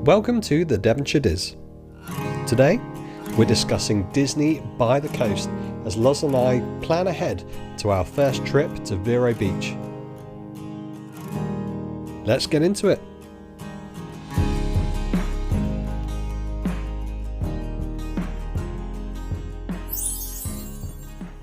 Welcome to the Devonshire Diz. Today, we're discussing Disney by the coast as Loz and I plan ahead to our first trip to Vero Beach. Let's get into it.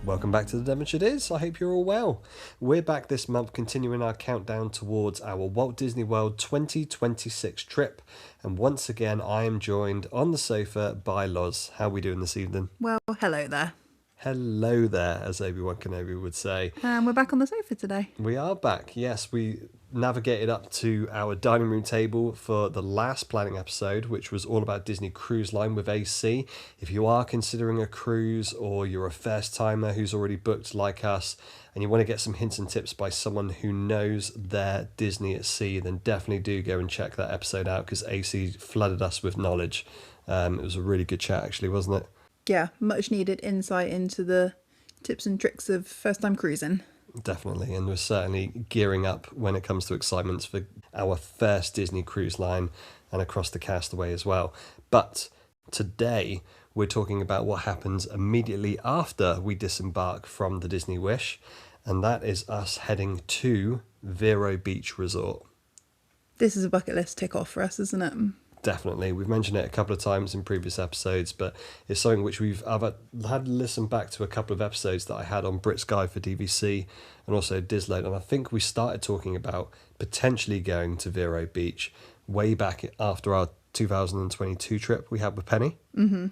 Welcome back to the Devonshire Diz. I hope you're all well. We're back this month continuing our countdown towards our Walt Disney World 2026 trip. And once again, I am joined on the sofa by Loz. How are we doing this evening? Well, hello there. Hello there, as Obi-Wan Kenobi would say. And we're back on the sofa today. We are back, yes. We navigated up to our dining room table for the last planning episode, which was all about Disney Cruise Line with AC. If you are considering a cruise or you're a first timer who's already booked like us and you want to get some hints and tips by someone who knows their Disney at sea, then definitely do go and check that episode out because AC flooded us with knowledge. It was a really good chat actually, wasn't it? Yeah, much needed insight into the tips and tricks of first time cruising. Definitely, and we're certainly gearing up when it comes to excitements for our first Disney Cruise Line and across the Castaway as well. But today we're talking about what happens immediately after we disembark from the Disney Wish, and that is us heading to Vero Beach Resort. This is a bucket list tick off for us, isn't it? Definitely. We've mentioned it a couple of times in previous episodes, but it's something which I've had to listen back to a couple of episodes that I had on Brits Guide for DVC and also Disload, and I think we started talking about potentially going to Vero Beach way back after our 2022 trip we had with Penny. Mm-hmm.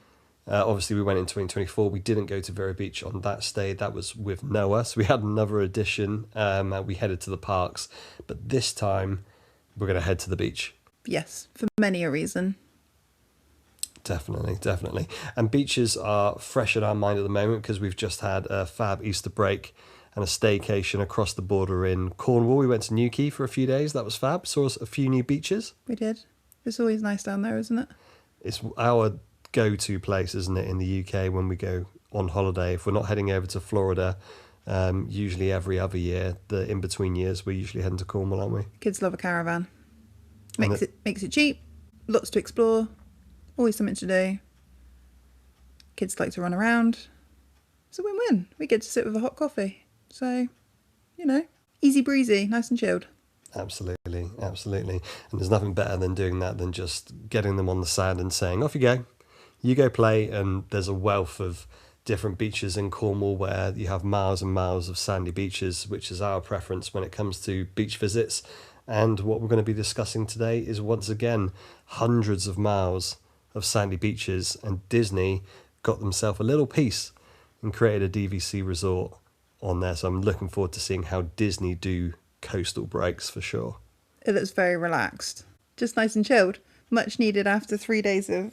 Obviously, we went in 2024. We didn't go to Vero Beach on that stay. That was with Noah, so we had another edition. We headed to the parks, but this time we're going to head to the beach. Yes, for many a reason. Definitely. And beaches are fresh in our mind at the moment because we've just had a fab Easter break and a staycation across the border in Cornwall. We went to Newquay for a few days. That was fab. Saw us a few new beaches. We did. It's always nice down there, isn't it? It's our go-to place, isn't it, in the UK when we go on holiday. If we're not heading over to Florida, usually every other year, the in-between years, we're usually heading to Cornwall, aren't we? Kids love a caravan. Makes it cheap, lots to explore, always something to do. Kids like to run around. It's a win-win. We get to sit with a hot coffee. So, easy breezy, nice and chilled. Absolutely. And there's nothing better than doing that than just getting them on the sand and saying, off you go. You go play, and there's a wealth of different beaches in Cornwall where you have miles and miles of sandy beaches, which is our preference when it comes to beach visits. And what we're going to be discussing today is once again hundreds of miles of sandy beaches, and Disney got themselves a little piece and created a DVC resort on there. So I'm looking forward to seeing how Disney do coastal breaks for sure. It looks very relaxed, just nice and chilled. Much needed after 3 days of,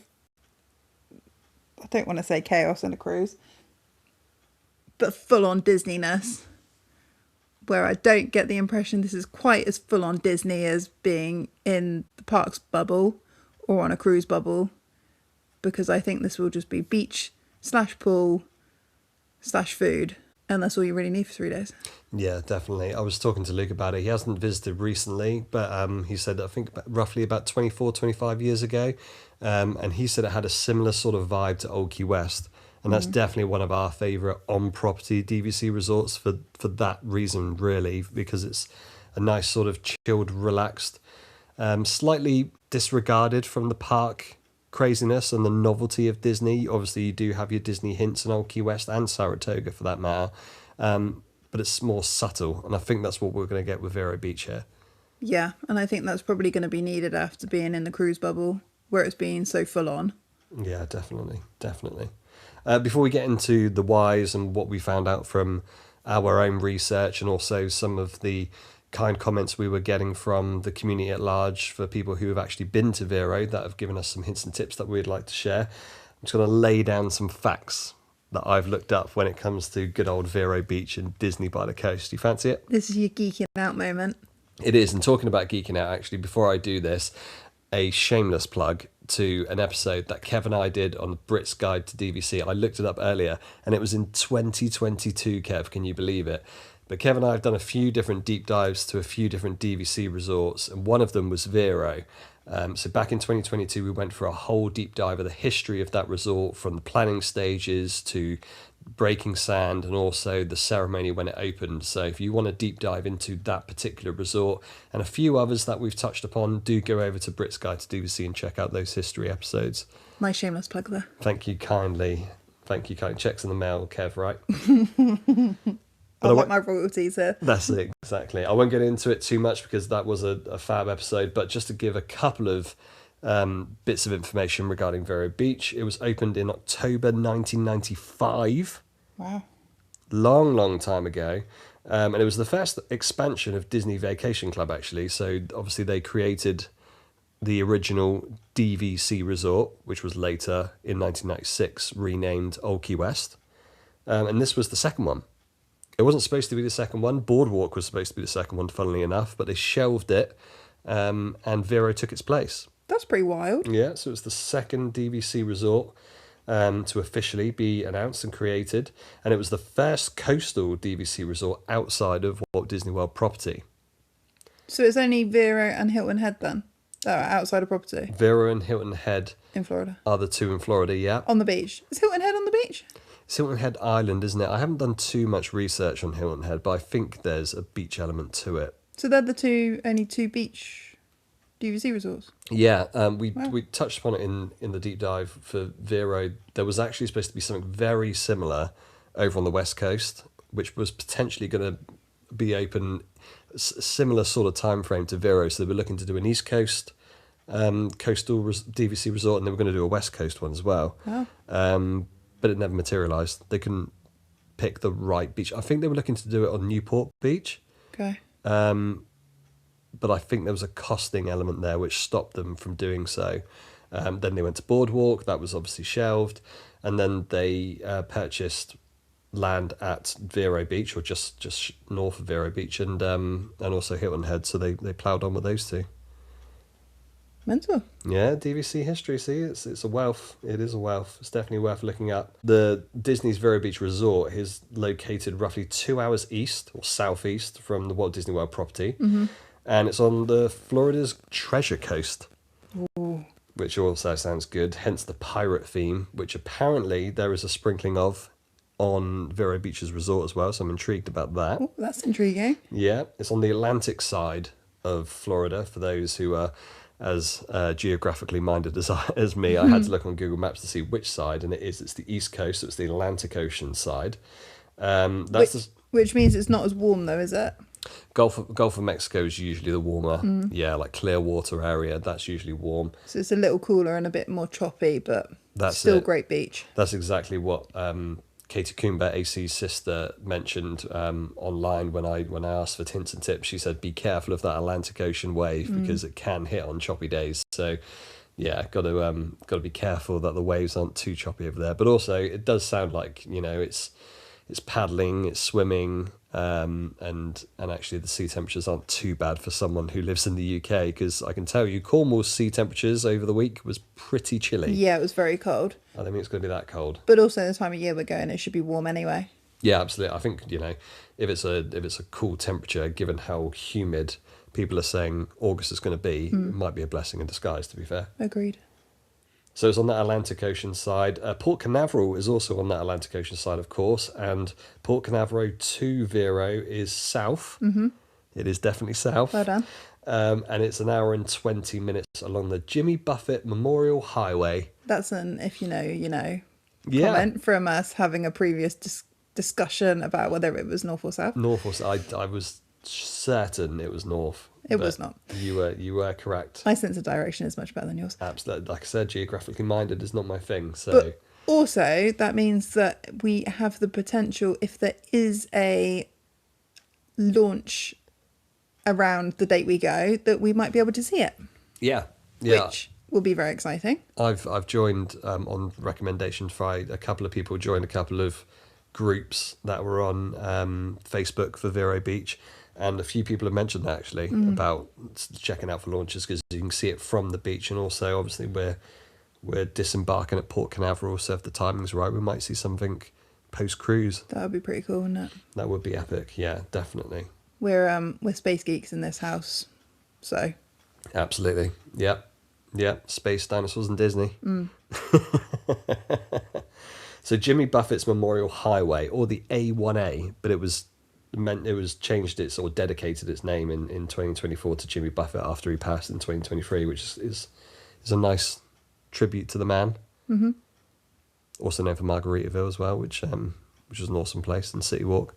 I don't want to say chaos on a cruise, but full on Disneyness. Where I don't get the impression this is quite as full on Disney as being in the parks bubble or on a cruise bubble, because I think this will just be beach/pool/food, and that's all you really need for 3 days. Yeah, definitely. I was talking to Luke about it. He hasn't visited recently, but he said I think roughly about 24, 25 years ago, and he said it had a similar sort of vibe to Old Key West. And that's definitely one of our favourite on-property DVC resorts for that reason, really, because it's a nice sort of chilled, relaxed, slightly disregarded from the park craziness and the novelty of Disney. Obviously, you do have your Disney hints in Old Key West and Saratoga for that matter, but it's more subtle, and I think that's what we're going to get with Vero Beach here. Yeah, and I think that's probably going to be needed after being in the cruise bubble, where it's being so full on. Yeah, definitely. Before we get into the whys and what we found out from our own research and also some of the kind comments we were getting from the community at large for people who have actually been to Vero that have given us some hints and tips that we'd like to share, I'm just going to lay down some facts that I've looked up when it comes to good old Vero Beach and Disney by the coast. Do you fancy it? This is your geeking out moment. It is. And talking about geeking out, actually, before I do this, a shameless plug to an episode that Kev and I did on the Brits Guide to DVC. I looked it up earlier and it was in 2022, Kev, can you believe it? But Kev and I have done a few different deep dives to a few different DVC resorts, and one of them was Vero. So back in 2022, we went for a whole deep dive of the history of that resort, from the planning stages to breaking sand and also the ceremony when it opened. So if you want to deep dive into that particular resort and a few others that we've touched upon, do go over to Brits Guide to DVC and check out those history episodes. My shameless plug there. Thank you kindly. Thank you kindly. Checks in the mail, Kev, right? I like my royalties here. That's it, exactly. I won't get into it too much because that was a fab episode, but just to give a couple of bits of information regarding Vero Beach. It was opened in October 1995. Wow. Long time ago. And it was the first expansion of Disney Vacation Club, actually. So obviously they created the original DVC Resort, which was later in 1996 renamed Old Key West. And this was the second one. It wasn't supposed to be the second one. Boardwalk was supposed to be the second one, funnily enough, but they shelved it, and Vero took its place. That's pretty wild. Yeah, so it was the second DVC resort to officially be announced and created, and it was the first coastal DVC resort outside of Walt Disney World property. So it's only Vero and Hilton Head then that are outside of property Vero and Hilton Head in Florida. are the two in Florida, yeah. On the beach. Is Hilton Head on the beach? It's Hilton Head Island, isn't it? I haven't done too much research on Hilton Head, but I think there's a beach element to it. So they're the only two beach DVC resorts? Yeah, we touched upon it in the deep dive for Vero. There was actually supposed to be something very similar over on the West Coast, which was potentially going to be open similar sort of time frame to Vero. So they were looking to do an East Coast coastal DVC resort, and they were going to do a West Coast one as well. Oh. But it never materialised. They couldn't pick the right beach. I think they were looking to do it on Newport Beach. Okay. But I think there was a costing element there which stopped them from doing so. Then they went to Boardwalk. That was obviously shelved. And then they purchased land at Vero Beach, or just north of Vero Beach, and also Hilton Head. So they ploughed on with those two. Mental. Yeah, DVC history. See, it's a wealth. It is a wealth. It's definitely worth looking up. The Disney's Vero Beach Resort is located roughly 2 hours east or southeast from the Walt Disney World property, and it's on the Florida's Treasure Coast, which also sounds good. Hence the pirate theme, which apparently there is a sprinkling of on Vero Beach's resort as well. So I'm intrigued about that. Oh, that's intriguing. Yeah, it's on the Atlantic side of Florida. For those who are as geographically minded as me, I had to look on Google Maps to see which side, and it's the East Coast, so it's the Atlantic Ocean side. Which means it's not as warm though, is it? Gulf of Mexico is usually the warmer, yeah, like clear water area. That's usually warm. So it's a little cooler and a bit more choppy, but That's still it. great beach. That's exactly what Katie Coomber, AC's sister, mentioned online when I asked for hints and tips. She said, "Be careful of that Atlantic Ocean wave because it can hit on choppy days." So, yeah, got to be careful that the waves aren't too choppy over there. But also, it does sound like it's paddling, it's swimming, and actually the sea temperatures aren't too bad for someone who lives in the UK, because I can tell you Cornwall's sea temperatures over the week was pretty chilly. Yeah, it was very cold. I don't think it's going to be that cold. But also the time of year we're going, it should be warm anyway. Yeah, absolutely. I think, if it's a cool temperature, given how humid people are saying August is going to be, it might be a blessing in disguise, to be fair. Agreed. So it's on that Atlantic Ocean side. Port Canaveral is also on that Atlantic Ocean side, of course, and Port Canaveral to Vero is south. Mm-hmm. It is definitely south. Well done. And it's an hour and 20 minutes along the Jimmy Buffett Memorial Highway. That's an if you know, you know Yeah. comment from us having a previous discussion about whether it was north or south. North or south. I was certain it was north. It was not. You were correct. My sense of direction is much better than yours. Absolutely. Like I said, geographically minded is not my thing. So, But also, that means that we have the potential, if there is a launch around the date we go, that we might be able to see it. yeah. Which will be very exciting. I've joined on recommendation by a couple of people, joined a couple of groups that were on Facebook for Vero Beach, and a few people have mentioned that actually about checking out for launches, because you can see it from the beach, and also obviously we're disembarking at Port Canaveral, so if the timing's right, we might see something post cruise. That would be pretty cool, wouldn't it? That would be epic. Yeah, definitely. We're space geeks in this house, so Absolutely. Yep. Yeah, space dinosaurs and Disney. So Jimmy Buffett's Memorial Highway, or the A1A, but it was changed its or dedicated its name in 2024 to Jimmy Buffett after he passed in 2023, which is a nice tribute to the man. Mm-hmm. Also known for Margaritaville as well, which is an awesome place, and City Walk.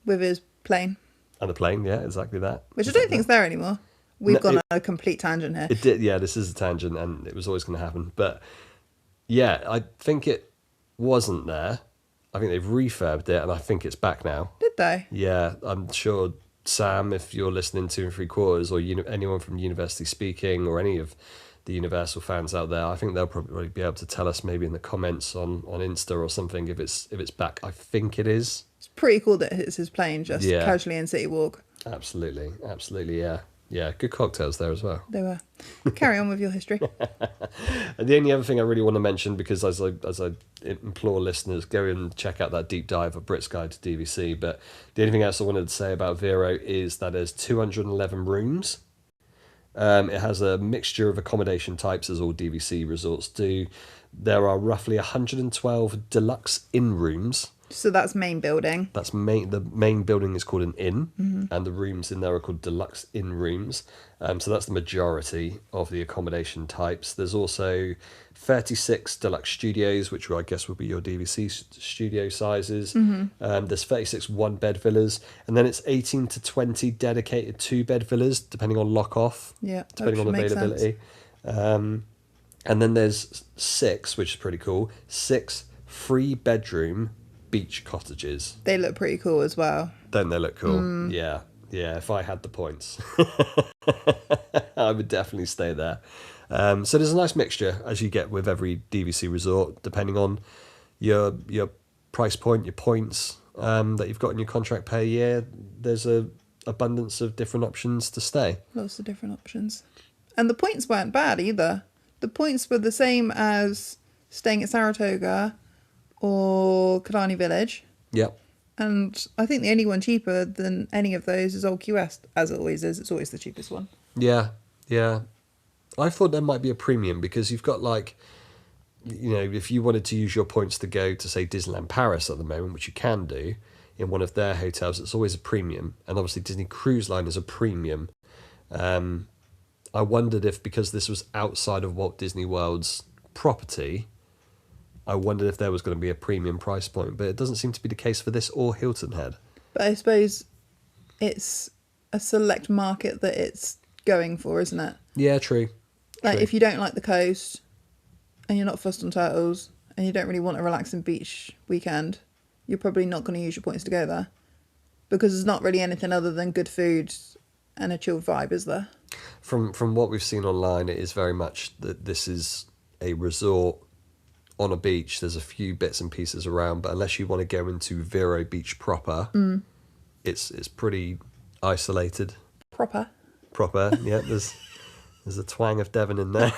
With his plane. And the plane, yeah, exactly that. Which I don't think is there anymore. We've gone on a complete tangent here. It did, yeah, this is a tangent, and it was always going to happen. But yeah, I think it wasn't there. I think they've refurbed it, and I think it's back now. Did they? Yeah, I'm sure, Sam, if you're listening to 2 3/4, or anyone from University Speaking, or any of the Universal fans out there, I think they'll probably be able to tell us maybe in the comments on Insta or something if it's back. I think it is. It's pretty cool that it's his plane just casually in City Walk. Absolutely, yeah. Yeah, good cocktails there as well. They were. Carry on with your history. And the only other thing I really want to mention, because as I implore listeners, go and check out that deep dive of Brits Guide to DVC. But the only thing else I wanted to say about Vero is that there's 211 rooms. It has a mixture of accommodation types, as all DVC resorts do. There are roughly 112 deluxe inn rooms. So that's main building. The main building is called an inn, and the rooms in there are called deluxe inn rooms. So that's the majority of the accommodation types. There's also 36 deluxe studios, which I guess would be your DVC studio sizes. There's 36 one-bed villas, and then it's 18 to 20 dedicated two-bed villas, depending on lock-off, depending on availability. And then there's 6, which is pretty cool, 6 free-bedroom beach cottages. They look pretty cool as well. Don't they look cool? Yeah. If I had the points, I would definitely stay there. So there's a nice mixture, as you get with every DVC resort, depending on your price point, your points that you've got in your contract per year. There's a abundance of different options to stay. Lots of different options. And the points weren't bad either. The points were the same as staying at Saratoga or Killarney Village. Yep. And I think the only one cheaper than any of those is Old Key West, as it always is. It's always the cheapest one. Yeah. I thought there might be a premium, because you've got, like, if you wanted to use your points to go to, say, Disneyland Paris at the moment, which you can do in one of their hotels, it's always a premium. And obviously Disney Cruise Line is a premium. I wondered if, because this was outside of Walt Disney World's property, I wondered if there was going to be a premium price point, but it doesn't seem to be the case for this or Hilton Head. But I suppose it's a select market that it's going for, isn't it? Yeah, true. Like, if you don't like the coast and you're not fussed on turtles and you don't really want a relaxing beach weekend, you're probably not going to use your points to go there, because there's not really anything other than good food and a chilled vibe, is there? From what we've seen online, it is very much that this is a resort on a beach. There's a few bits and pieces around, but unless you want to go into Vero Beach proper, it's pretty isolated. Proper, yeah. There's a twang of Devon in there.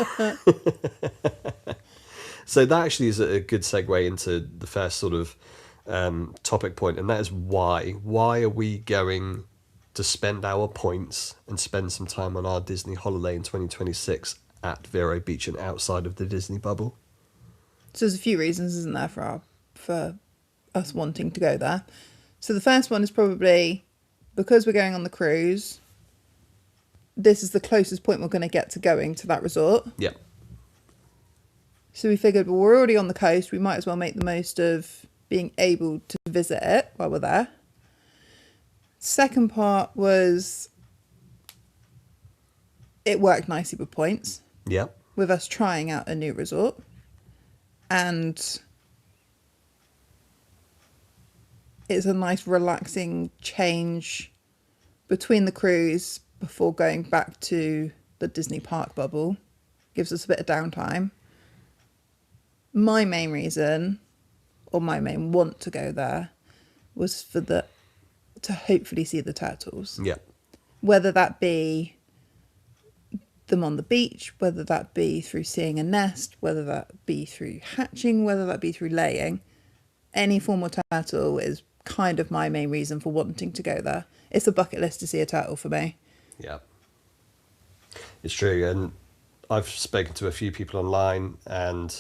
So that actually is a good segue into the first sort of topic point, and that is why. Why are we going to spend our points and spend some time on our Disney holiday in 2026 at Vero Beach and outside of the Disney bubble? So there's a few reasons, isn't there, for us wanting to go there. So the first one is probably because we're going on the cruise. This is the closest point we're going to get to going to that resort. Yeah. So we figured, well, we're already on the coast. We might as well make the most of being able to visit it while we're there. Second part was it worked nicely with points. Yeah. With us trying out a new resort. And it's a nice relaxing change between the cruise before going back to the Disney park bubble. Gives us a bit of downtime. My main reason, or my main want to go there, was to hopefully see the turtles. Yeah. Whether that be them on the beach, whether that be through seeing a nest, whether that be through hatching, whether that be through laying, any form of turtle is kind of my main reason for wanting to go there. It's a bucket list to see a turtle for me. Yeah. It's true. And I've spoken to a few people online, and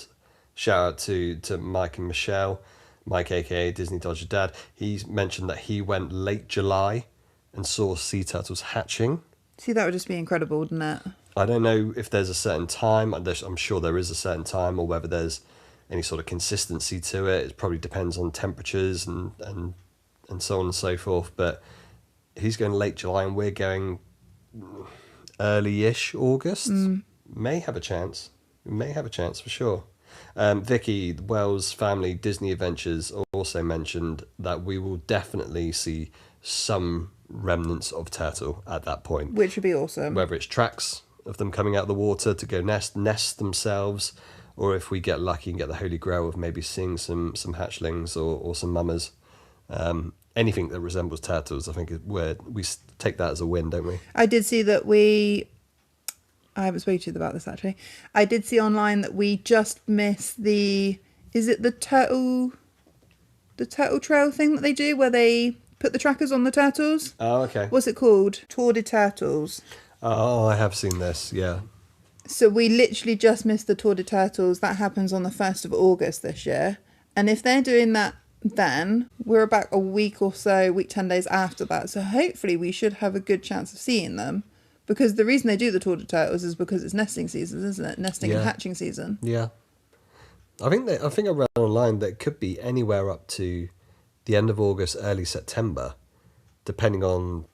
shout out to Mike and Michelle. Mike, aka Disney Dodger Dad, he's mentioned that he went late July and saw sea turtles hatching. See, that would just be incredible, wouldn't it? I don't know if there's a certain time. I'm sure there is a certain time, or whether there's any sort of consistency to it. It probably depends on temperatures and so on and so forth. But he's going late July, and we're going early-ish August. May have a chance. We may have a chance for sure. Vicky, Wells Family Disney Adventures, also mentioned that we will definitely see some remnants of turtle at that point. Which would be awesome. Whether it's tracks of them coming out of the water to go nest themselves, or if we get lucky and get the holy grail of maybe seeing some hatchlings or some mummers. Anything that resembles turtles, I think we take that as a win, don't we? I did see that I haven't spoken to you about this actually. I did see online that we just missed is it the turtle trail thing that they do where they put the trackers on the turtles? Oh, okay. What's it called? Tour de Turtles. Oh, I have seen this, yeah. So we literally just missed the Tour de Turtles. That happens on the 1st of August this year. And if they're doing that then, we're about a week or so, 10 days after that. So hopefully we should have a good chance of seeing them. Because the reason they do the Tour de Turtles is because it's nesting season, isn't it? Nesting and hatching season. Yeah. I think I read online that it could be anywhere up to the end of August, early September, depending on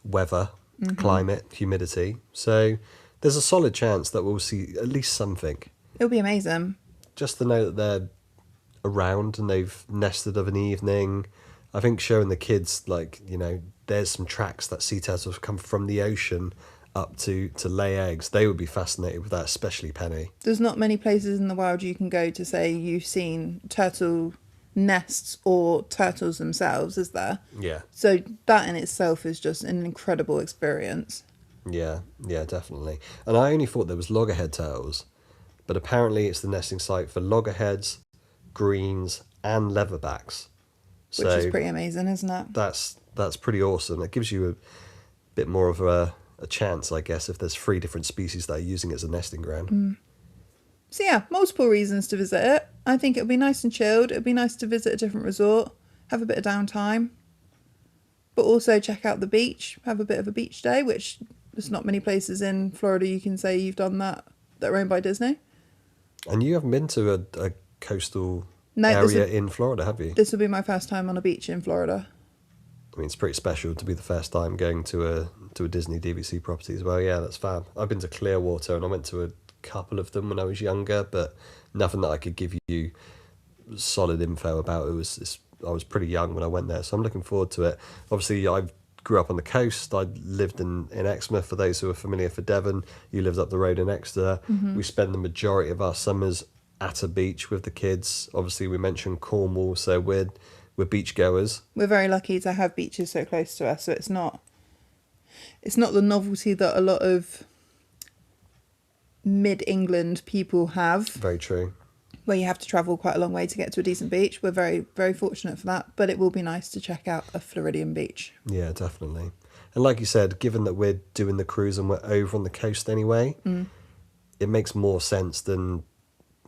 weather, climate, humidity. So there's a solid chance that we'll see at least something. It'll be amazing. Just to know that they're around and they've nested of an evening. I think showing the kids, there's some tracks that sea turtles have come from the ocean up to lay eggs. They would be fascinated with that, especially Penny. There's not many places in the world you can go to say you've seen turtle nests or turtles themselves, is there? Yeah. So that in itself is just an incredible experience. Yeah, definitely. And I only thought there was loggerhead turtles, but apparently it's the nesting site for loggerheads, greens, and leatherbacks. Which is pretty amazing, isn't it? That's pretty awesome. It gives you a bit more of a chance, I guess, if there's 3 different species that are using it as a nesting ground. So yeah, multiple reasons to visit it. I think it'll be nice and chilled. It'll be nice to visit a different resort, have a bit of downtime, but also check out the beach, have a bit of a beach day, which there's not many places in Florida you can say you've done that are owned by Disney. And you haven't been to a coastal area in Florida, have you? This will be my first time on a beach in Florida. I mean, it's pretty special to be the first time going to a Disney DVC property as well. Yeah, that's fab. I've been to Clearwater and I went to a couple of them when I was younger, but nothing that I could give you solid info about. I was pretty young when I went there, so I'm looking forward to it. Obviously, I grew up on the coast. I lived in Exmouth, for those who are familiar for Devon. You lived up the road in Exeter. We spend the majority of our summers at a beach with the kids. Obviously, we mentioned Cornwall, so we're beach goers. We're very lucky to have beaches so close to us, so it's not the novelty that a lot of mid-England people have. Very true. Where you have to travel quite a long way to get to a decent beach. We're very, very fortunate for that, but it will be nice to check out a Floridian beach. Yeah, definitely. And like you said, given that we're doing the cruise and we're over on the coast anyway, it makes more sense than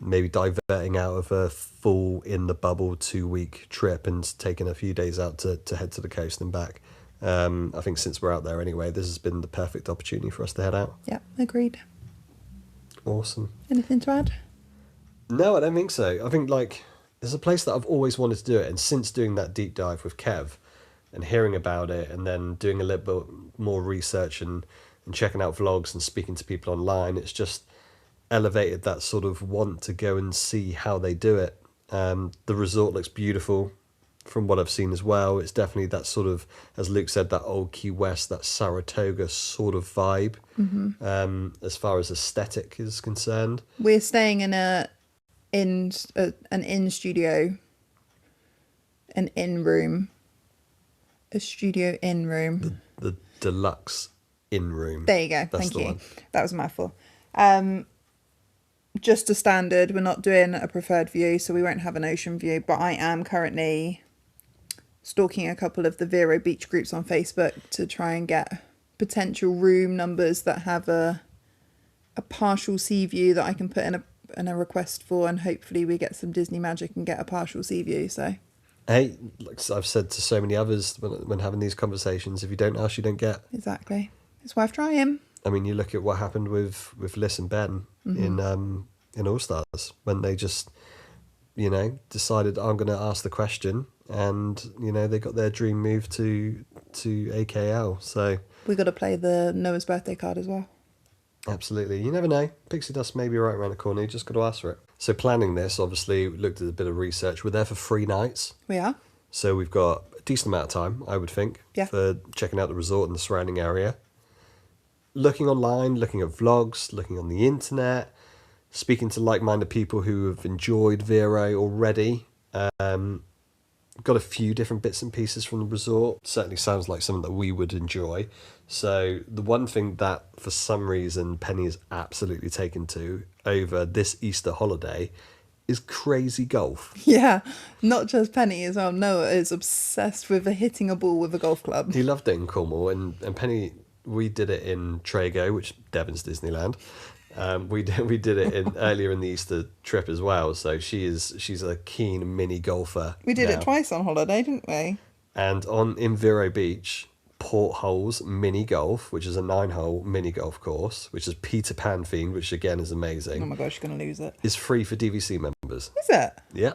maybe diverting out of a full in the bubble 2-week trip and taking a few days out to head to the coast and back. I think since we're out there anyway, this has been the perfect opportunity for us to head out. Yeah, agreed. Awesome. Anything to add? No, I don't think so. I think there's a place that I've always wanted to do it, and since doing that deep dive with Kev and hearing about it and then doing a little bit more research and checking out vlogs and speaking to people online, it's just elevated that sort of want to go and see how they do it. The resort looks beautiful from what I've seen as well. It's definitely that sort of, as Luke said, that old Key West, that Saratoga sort of vibe, as far as aesthetic is concerned. We're staying in an in studio, an in room, a studio in room. The deluxe in room. There you go. That's Thank you. one. That was a mouthful. Just a standard. We're not doing a preferred view, so we won't have an ocean view. But I am currently stalking a couple of the Vero Beach groups on Facebook to try and get potential room numbers that have a a partial sea view that I can put in a request for, and hopefully we get some Disney magic and get a partial sea view. So Hey, like I've said to so many others when having these conversations, if you don't ask, you don't get. exactly, it's worth trying. I mean, you look at what happened with Liz and Ben in All Stars when they just, decided I'm going to ask the question, and they got their dream move to AKL. So We got to play the Noah's birthday card as well. absolutely, you never know. Pixie dust may be right around the corner. You just got to ask for it. So planning this, obviously, we looked at a bit of research. We're there for 3 nights. We are. So we've got a decent amount of time, I would think, Yeah. for checking out the resort and the surrounding area. Looking online, looking at vlogs, looking on the internet, speaking to like-minded people who have enjoyed Vero already. Got a few different bits and pieces from the resort. Certainly sounds like something that we would enjoy. So the one thing that, for some reason, Penny is absolutely taken to over this Easter holiday is crazy golf. Yeah, not just Penny as well. Noah is obsessed with hitting a ball with a golf club. He loved it in Cornwall, and Penny, we did it in Trago, which Devon's Disneyland. We did it earlier in the Easter trip as well. So she's a keen mini golfer. We did now. it twice on holiday, didn't we? And in Vero Beach, Portholes Mini Golf, which is a 9-hole mini golf course, which is Peter Pan themed, which again is amazing. Oh my gosh, you're gonna lose it. Is free for DVC members. Is it? Yeah.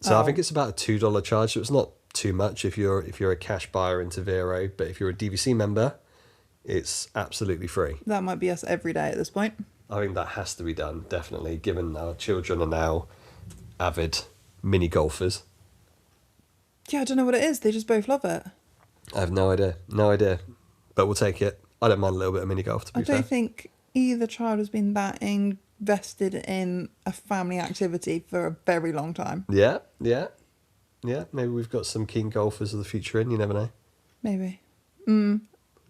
So Oh. I think it's about a $2 charge. So it's not too much if you're a cash buyer into Vero, but if you're a DVC member, it's absolutely free. That might be us every day at this point. I think that has to be done, definitely, given our children are now avid mini golfers. Yeah, I don't know what it is. They just both love it. I have no idea, but we'll take it. I don't mind a little bit of mini golf, to be I don't fair. think either child has been that invested in a family activity for a very long time. Yeah. Maybe we've got some keen golfers of the future in. You never know. Maybe. I'm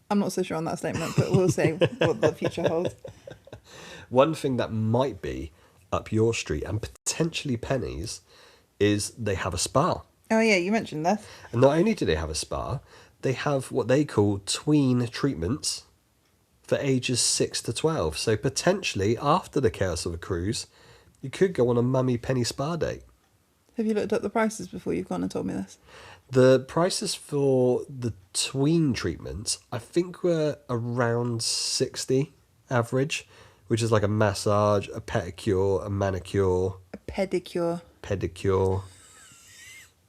not so sure on that statement, but we'll see what the future holds. One thing that might be up your street and potentially Penny's is they have a spa. Oh yeah, you mentioned this. And not only do they have a spa, they have what they call tween treatments for ages 6 to 12. So potentially after the chaos of a cruise, you could go on a Mummy Penny spa date. Have you looked up the prices before you've gone and told me this? The prices for the tween treatments, I think, were around 60 average, which is like a massage, a pedicure, a manicure, A pedicure, pedicure.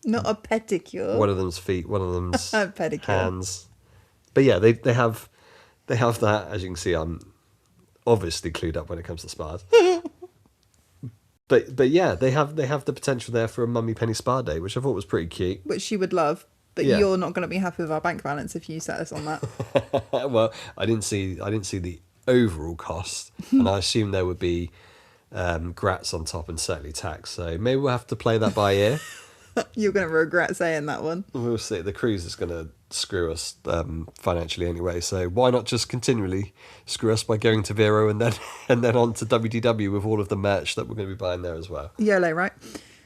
not a pedicure. One of them's feet, one of them's Pedicure. hands. But yeah, they have that. As you can see, I'm obviously clued up when it comes to spas. But yeah, they have the potential there for a Mummy Penny spa day, which I thought was pretty cute. Which she would love, but Yeah. you're not going to be happy with our bank balance if you set us on that. Well, I didn't see the overall cost, and I assume there would be grats on top and certainly tax. So maybe we'll have to play that by ear. You're going to regret saying that one. We'll see. The cruise is going to screw us financially anyway, so why not just continually screw us by going to Vero and then on to WDW with all of the merch that we're going to be buying there as well. YOLO, right?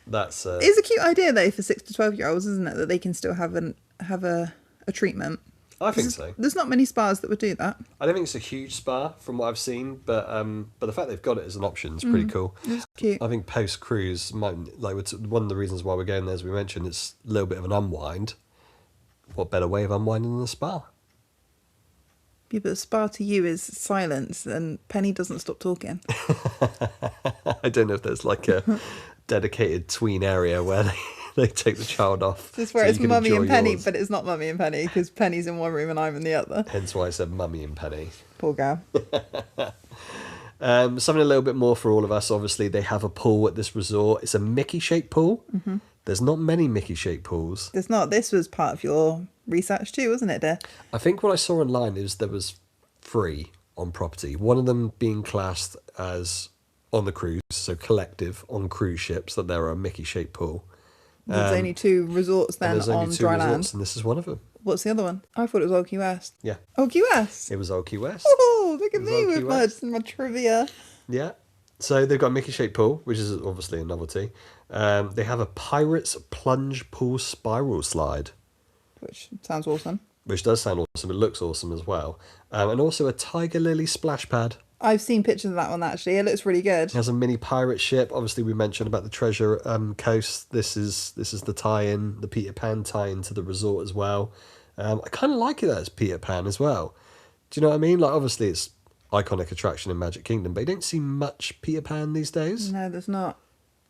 That's It's a cute idea though for 6 to 12-year-olds, isn't it? That they can still have a treatment. I think so. There's not many spas that would do that. I don't think it's a huge spa from what I've seen, but the fact they've got it as an option is pretty cool. It's cute. I think post cruise might one of the reasons why we're going there, as we mentioned, it's a little bit of an unwind. What better way of unwinding than a spa? Yeah, but a spa to you is silence, and Penny doesn't stop talking. I don't know if there's like a dedicated tween area where they take the child off. This is where so it's you can Mummy enjoy and Penny, yours. but it's not Mummy and Penny because Penny's in one room and I'm in the other. Hence why I said Mummy and Penny. Poor girl. Something a little bit more for all of us. Obviously, they have a pool at this resort. It's a Mickey-shaped pool. Mm-hmm. There's not many Mickey-shaped pools. There's not. This was part of your research too, wasn't it, dear? I think what I saw online is there was 3 on property. One of them being classed as on the cruise, so collective on cruise ships, that there are a Mickey-shaped pool. There's only 2 resorts And then there's only on 2 dry resorts, land. and this is one of them. What's the other one? I thought it was Old Key West. Yeah, Old Key West. it was Old Key West. Oh, look at It was me Old with Key my, West. my trivia. Yeah. So they've got a Mickey-shaped pool, which is obviously a novelty. They have a Pirates Plunge Pool Spiral Slide, Which sounds awesome. which does sound awesome. It looks awesome as well. And also a Tiger Lily Splash Pad. I've seen pictures of that one actually. It looks really good. It has a mini pirate ship. Obviously, we mentioned about the Treasure Coast. This is the tie-in, the Peter Pan tie-in to the resort as well. I kind of like it as Peter Pan as well. Do you know what I mean? Like, obviously, it's iconic attraction in Magic Kingdom, but you don't see much Peter Pan these days. No, there's not.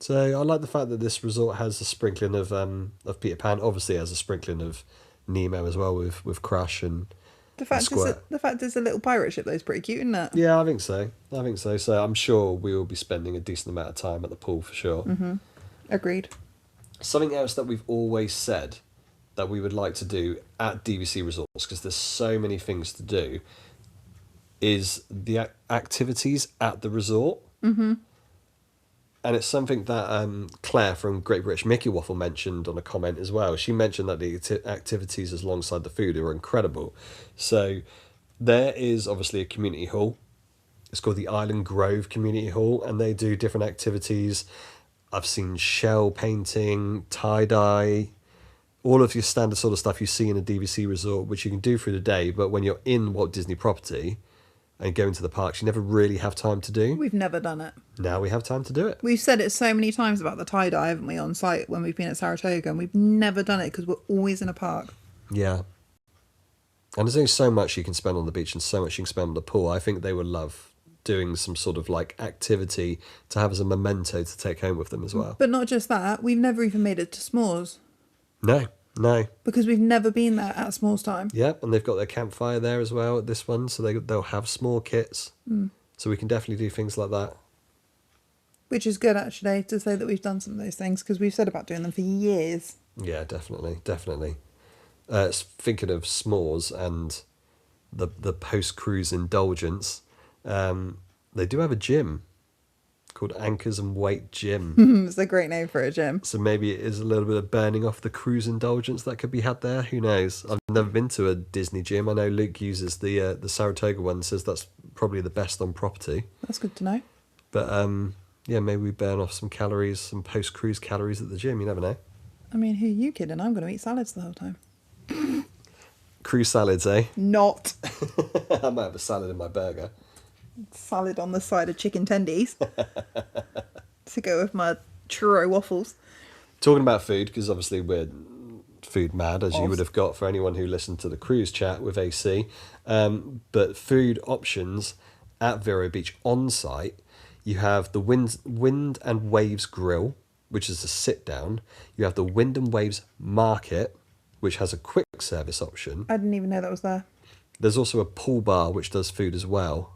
So I like the fact that this resort has a sprinkling of Peter Pan. Obviously, it has a sprinkling of Nemo as well with Crush and Squirt. The fact it's a little pirate ship though is pretty cute, isn't it? Yeah, I think so. I think so. So I'm sure we will be spending a decent amount of time at the pool for sure. Mm-hmm. Agreed. Something else that we've always said that we would like to do at DVC resorts, because there's so many things to do, is the activities at the resort. Mm-hmm. And it's something that Claire from Great British Mickey Waffle mentioned on a comment as well. She mentioned that the activities alongside the food are incredible. So there is obviously a community hall. It's called the Island Grove Community Hall, and they do different activities. I've seen shell painting, tie-dye, all of your standard sort of stuff you see in a DVC resort, which you can do through the day. But when you're in Walt Disney property and go into the parks, you never really have time to do. We've never done it. Now we have time to do it. We've said it so many times about the tie-dye, haven't we, on site when we've been at Saratoga, and we've never done it because we're always in a park. Yeah. And there's only so much you can spend on the beach and so much you can spend on the pool. I think they would love doing some sort of like activity to have as a memento to take home with them as well. But not just that, we've never even made it to s'mores. No. Because we've never been there at s'mores time. Yep, and they've got their campfire there as well at this one, so they'll have small kits. So we can definitely do things like that. Which is good, actually, to say that we've done some of those things, because we've said about doing them for years. Yeah, definitely. Thinking of s'mores and the post-cruise indulgence, they do have a gym called Anchors and Weight Gym. It's a great name for a gym. So maybe it is a little bit of burning off the cruise indulgence that could be had there. Who knows? I've never been to a Disney gym. I know Luke uses the Saratoga one, says that's probably the best on property. That's good to know. But yeah, maybe we burn off some calories, some post-cruise calories at the gym. You never know. I mean, who are you kidding? I'm going to eat salads the whole time. Cruise salads, eh? Not. I might have a salad in my burger. Salad on the side of chicken tendies. To go with my churro waffles. Talking about food, because obviously we're food mad, as you would have got for anyone who listened to the cruise chat with AC. But food options at Vero Beach on site, you have the Wind and Waves Grill, which is a sit down. You have the Wind and Waves Market, which has a quick service option. I didn't even know that was there. There's also a pool bar which does food as well.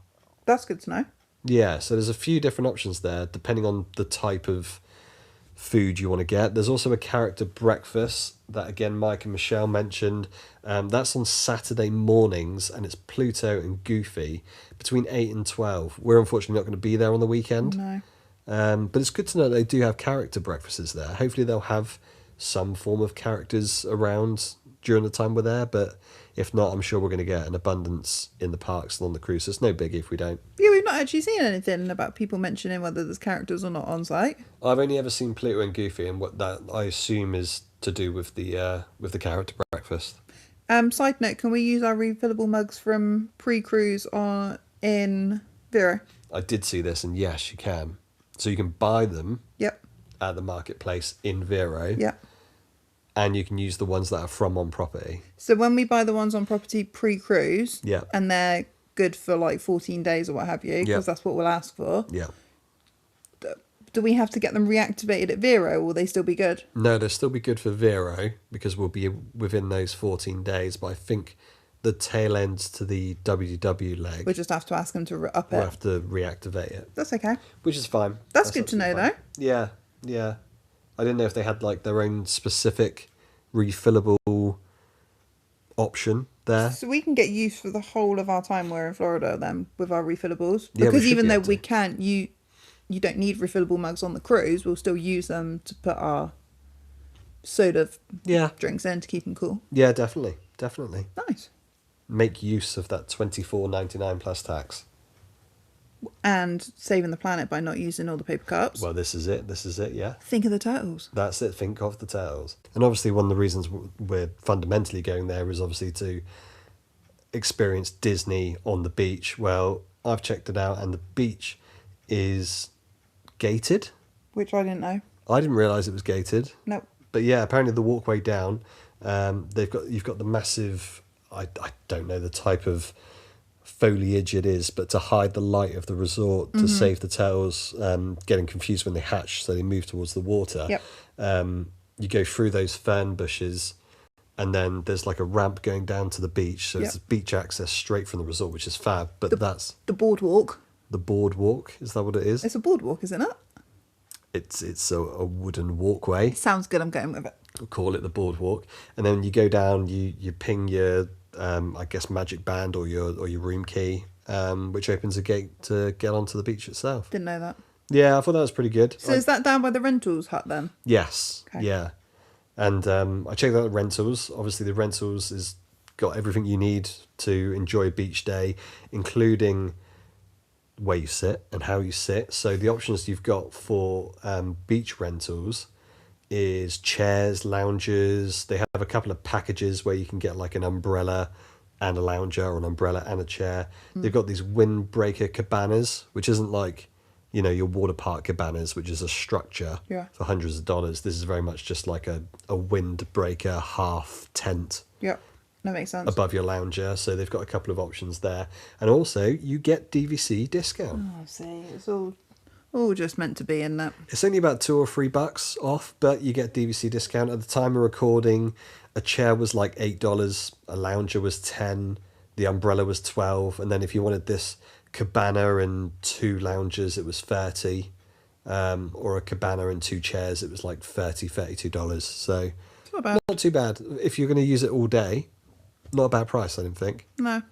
That's good to know. Yeah, so there's a few different options there depending on the type of food you want to get. There's also a character breakfast that, again, Mike and Michelle mentioned. That's on Saturday mornings, and it's Pluto and Goofy between 8 and 12. We're unfortunately not going to be there on the weekend. No. But it's good to know they do have character breakfasts there. Hopefully they'll have some form of characters around during the time we're there, but if not, I'm sure we're going to get an abundance in the parks and on the cruise. So it's no biggie if we don't. Yeah, we've not actually seen anything about people mentioning whether there's characters or not on site. I've only ever seen Pluto and Goofy, and what that I assume is to do with the character breakfast. Side note, can we use our refillable mugs from pre-cruise in Vero? I did see this, and yes, you can. So you can buy them Yep. at the marketplace in Vero. Yep. And you can use the ones that are from on property. So when we buy the ones on property pre-cruise, Yeah. and they're good for like 14 days or what have you, because that's what we'll ask for, Yeah. do we have to get them reactivated at Vero, or will they still be good? No, they'll still be good for Vero because we'll be within those 14 days. But I think the tail ends to the WW leg, We'll just have to ask them to up we'll it. have to reactivate it, That's okay. which is fine. That's good to know, absolutely fine. Yeah, yeah. I didn't know if they had like their own specific refillable option there. So we can get use for the whole of our time we're in Florida then with our refillables. Yeah, we Because should even be though able to. we can't, you don't need refillable mugs on the cruise, we'll still use them to put our soda Yeah, drinks in to keep them cool. yeah, definitely. Nice. Make use of that $24.99 plus tax. And saving the planet by not using all the paper cups. Well, this is it. Yeah. Think of the turtles. That's it. Think of the turtles. And obviously, one of the reasons we're fundamentally going there is obviously to experience Disney on the beach. Well, I've checked it out, and the beach is gated. Which I didn't know. I didn't realise it was gated. Nope. But yeah, apparently the walkway down, you've got the massive. I don't know the type of foliage it is, but to hide the light of the resort to save the turtles getting confused when they hatch, so they move towards the water. Yep. You go through those fern bushes, and then there's like a ramp going down to the beach, so Yep. it's beach access straight from the resort, which is fab. But that's The boardwalk. the boardwalk. Is that what it is? It's a boardwalk, isn't it? It's a wooden walkway. Sounds good. I'm going with it. We'll call it the boardwalk, and then you go down. You ping your I guess magic band or your room key, which opens a gate to get onto the beach itself. Didn't know that. Yeah, I thought that was pretty good. So is that down by the rentals hut then? Yes. Okay. Yeah. And I checked out the rentals. Obviously, the rentals is got everything you need to enjoy a beach day, including where you sit and how you sit. So the options you've got for beach rentals is chairs, lounges. They have a couple of packages where you can get like an umbrella and a lounger, or an umbrella and a chair. They've got these windbreaker cabanas, which isn't like, your water park cabanas, which is a structure Yeah. for hundreds of dollars. This is very much just like a windbreaker half tent Yep. That makes sense. above your lounger. So they've got a couple of options there. And also, you get DVC discount. Oh, see, it's all just meant to be in that. It's only about $2 or $3 off, but you get DVC discount. At the time of recording, a chair was like $8, a lounger was $10, the umbrella was $12, and then if you wanted this cabana and 2 loungers, it was $30, or a cabana and 2 chairs, it was like $32. So It's not bad. not too bad. If you're going to use it all day, not a bad price, I didn't think. No,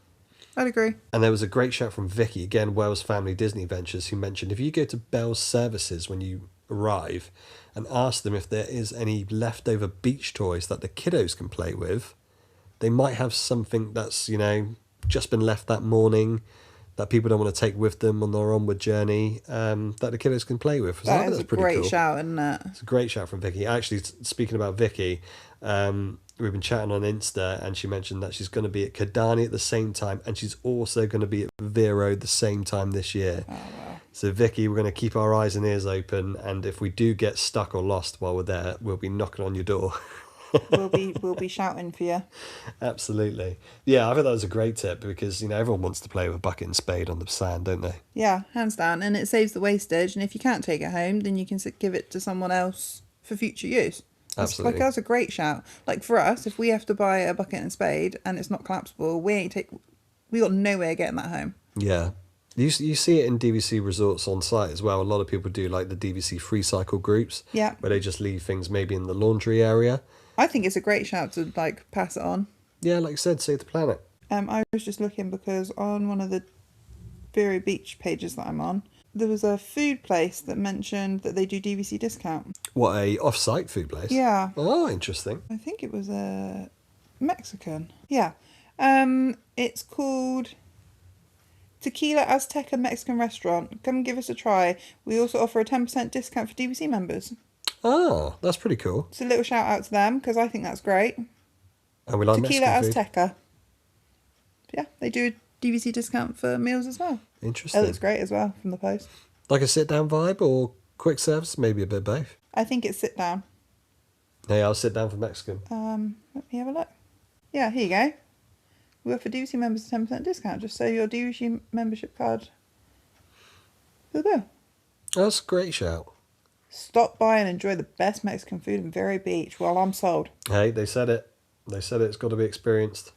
I'd agree. And there was a great shout from Vicky, again, Wales Family Disney Adventures, who mentioned if you go to Bell's Services when you arrive and ask them if there is any leftover beach toys that the kiddos can play with, they might have something that's, just been left that morning that people don't want to take with them on their onward journey, that the kiddos can play with. So I That think is a that's pretty great cool. shout, isn't it? It's a great shout from Vicky. Actually, speaking about Vicky, we've been chatting on Insta, and she mentioned that she's going to be at Kidani at the same time, and she's also going to be at Vero the same time this year. Oh, wow. So Vicky, we're going to keep our eyes and ears open, and if we do get stuck or lost while we're there, we'll be knocking on your door. We'll be shouting for you. Absolutely. Yeah, I think that was a great tip because, everyone wants to play with a bucket and spade on the sand, don't they? Yeah, hands down. And it saves the wastage. And if you can't take it home, then you can give it to someone else for future use. Absolutely. That's a great shout. Like for us, if we have to buy a bucket and spade and it's not collapsible, we got nowhere getting that home. Yeah. You see it in DVC resorts on site as well. A lot of people do like the DVC free cycle groups. Yeah. Where they just leave things maybe in the laundry area. I think it's a great shout to pass it on. Yeah, like I said, save the planet. I was just looking because on one of the Vero Beach pages that I'm on, there was a food place that mentioned that they do DVC discount. What, a off-site food place? Yeah. Oh, interesting. I think it was a Mexican. Yeah. It's called Tequila Azteca Mexican Restaurant. Come give us a try. We also offer a 10% discount for DVC members. Oh, that's pretty cool. It's a little shout out to them because I think that's great. And we like Tequila Mexican food. Azteca. Yeah, they do a DVC discount for meals as well. It Interesting. looks great as well from the post. Like a sit-down vibe or quick service? Maybe a bit of both. I think it's sit down. Hey, I'll sit down for Mexican. Let me have a look. Yeah, here you go. We offer DVC members a 10% discount. Just show your DVC membership card for the bill. That's a great shout. Stop by and enjoy the best Mexican food in Vero Beach. Well, I'm sold. Hey, they said it. They said it's got to be experienced.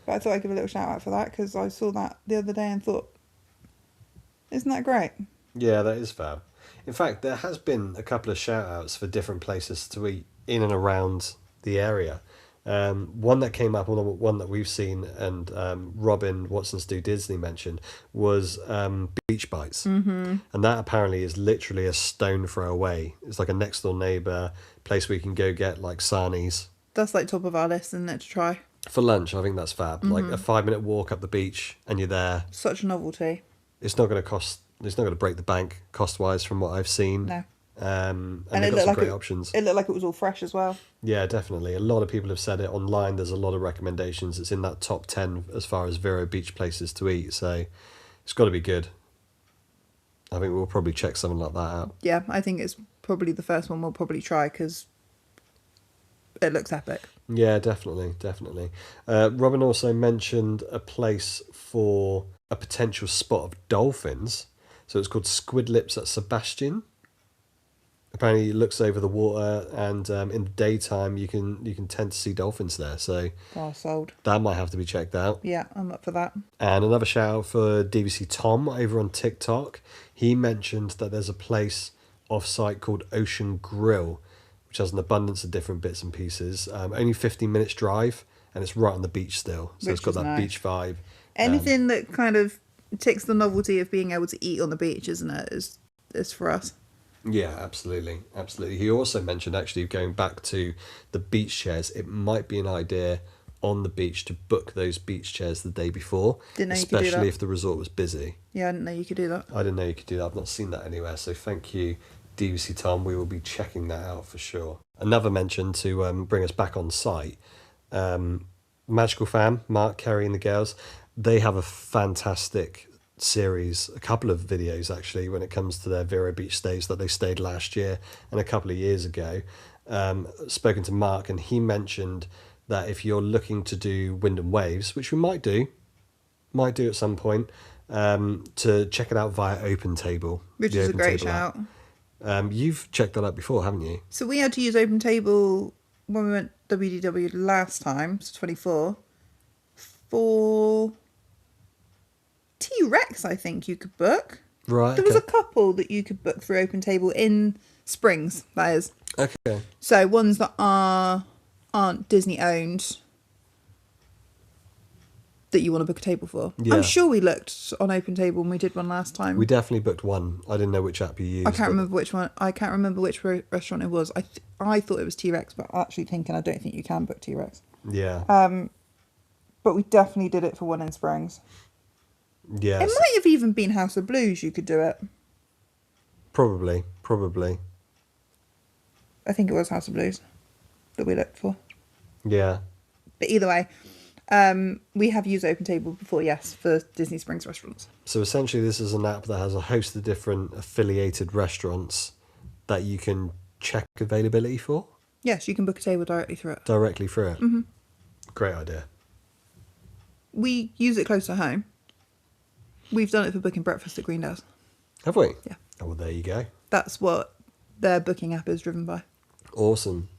But I thought I'd give a little shout out for that because I saw that the other day and thought, isn't that great? Yeah, that is fab. In fact, there has been a couple of shout-outs for different places to eat in and around the area. One that came up, one that we've seen, and Robin Watson's Do Disney mentioned, was Beach Bites. Mm-hmm. And that apparently is literally a stone throw away. It's like a next-door neighbour place where you can go get like sarnies. That's top of our list, isn't it, to try? For lunch, I think that's fab. Like a 5-minute walk up the beach and you're there. Such a novelty. It's not going to break the bank cost-wise from what I've seen. No. And And they've it got looked some like great options. It looked like it was all fresh as well. Yeah, definitely. A lot of people have said it online. There's a lot of recommendations. It's in that top 10 as far as Vero Beach places to eat. So, It's got to be good. I think we'll probably check something like that out. Yeah, I think it's probably the first one we'll probably try because it looks epic. Yeah, definitely, definitely. Robin also mentioned a place for a potential spot of dolphins. So it's called Squid Lips at Sebastian. Apparently, it looks over the water, and in the daytime, you can tend to see dolphins there. So Oh, sold. that might have to be checked out. Yeah, I'm up for that. And another shout out for DVC Tom over on TikTok. He mentioned that there's a place off site called Ocean Grill, which has an abundance of different bits and pieces. Only 15 minutes drive, and it's right on the beach still. So Which it's got is that nice. beach vibe. Anything that kind of ticks the novelty of being able to eat on the beach, isn't it? Is for us. Yeah, absolutely. Absolutely. He also mentioned, actually, going back to the beach chairs, it might be an idea on the beach to book those beach chairs the day before, Didn't know you could do especially that. if the resort was busy. Yeah, I didn't know you could do that. I didn't know you could do that. I've not seen that anywhere. So thank you, DVC Tom. We will be checking that out for sure. Another mention to bring us back on site. Magical Fam, Mark, Kerry and the girls, they have a fantastic series, a couple of videos actually, when it comes to their Vero Beach stays that they stayed last year and a couple of years ago. Spoken to Mark, and he mentioned that if you're looking to do wind and waves, which we might do at some point, to check it out via Open Table. Which the is a Open great Table app. shout. You've checked that out before, haven't you? So we had to use Open Table when we went WDW last time, so 24, for T-Rex, I think you could book. Right. There was a couple that you could book through Open Table in Springs, that is. Okay. So ones that aren't Disney owned that you want to book a table for. Yeah. I'm sure we looked on Open Table when we did one last time. We definitely booked one. I didn't know which app you used. I can't remember which one. I can't remember which restaurant it was. I thought it was T-Rex, but actually thinking I don't think you can book T-Rex. Yeah. But we definitely did it for one in Springs. Yeah. It might have even been House of Blues. You could do it. Probably. I think it was House of Blues that we looked for. Yeah. But either way, we have used Open Table before, yes, for Disney Springs restaurants. So essentially, this is an app that has a host of different affiliated restaurants that you can check availability for Yes, you can book a table directly through it. directly through it. Mm-hmm. Great idea. We use it close to home. We've done it for booking breakfast at Greendale's. Have we? Yeah. Oh, well, there you go. That's what their booking app is driven by. Awesome.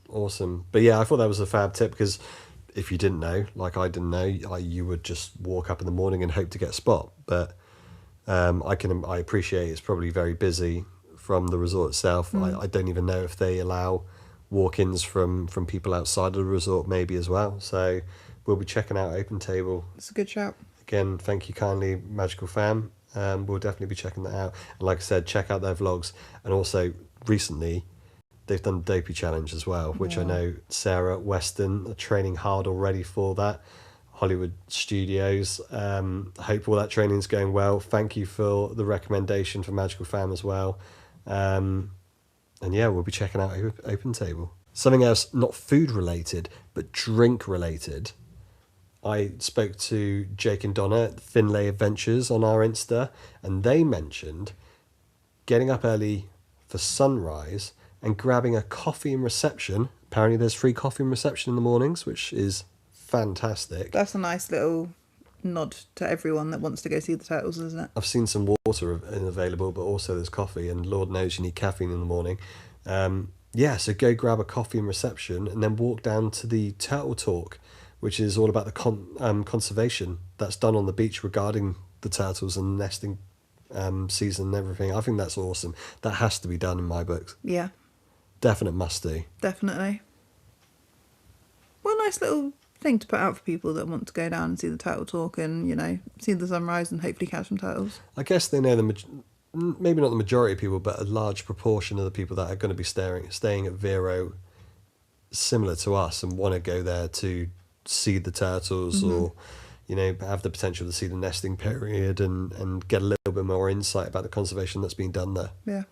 But yeah, I thought that was a fab tip because if you didn't know, like I didn't know, you would just walk up in the morning and hope to get a spot. But I appreciate it's probably very busy from the resort itself. I don't even know if they allow walk-ins from people outside of the resort maybe as well. So we'll be checking out Open Table. It's a good shout. Again, thank you kindly, Magical Fam. We'll definitely be checking that out. And like I said, check out their vlogs. And also, recently, they've done the Dopey Challenge as well, which I know Sarah Weston are training hard already for that. Hollywood Studios. I hope all that training's going well. Thank you for the recommendation for Magical Fam as well. And yeah, we'll be checking out Open Table. Something else, not food related, but drink related. I spoke to Jake and Donna at Finlay Adventures on our Insta, and they mentioned getting up early for sunrise and grabbing a coffee and reception. Apparently there's free coffee and reception in the mornings, which is fantastic. That's a nice little nod to everyone that wants to go see the turtles, isn't it? I've seen some water available, but also there's coffee, and Lord knows you need caffeine in the morning. Yeah, so go grab a coffee and reception and then walk down to the Turtle Talk, which is all about the conservation that's done on the beach regarding the turtles and nesting season and everything. I think that's awesome. That has to be done in my books. Yeah, Definite must do. definitely. Well, nice little thing to put out for people that want to go down and see the turtle talk and, you know, see the sunrise and hopefully catch some turtles. I guess they know maybe not the majority of people, but a large proportion of the people that are going to be staying at Vero, similar to us, and want to go there to see the turtles or, you know, have the potential to see the nesting period and get a little bit more insight about the conservation that's being done there. Yeah.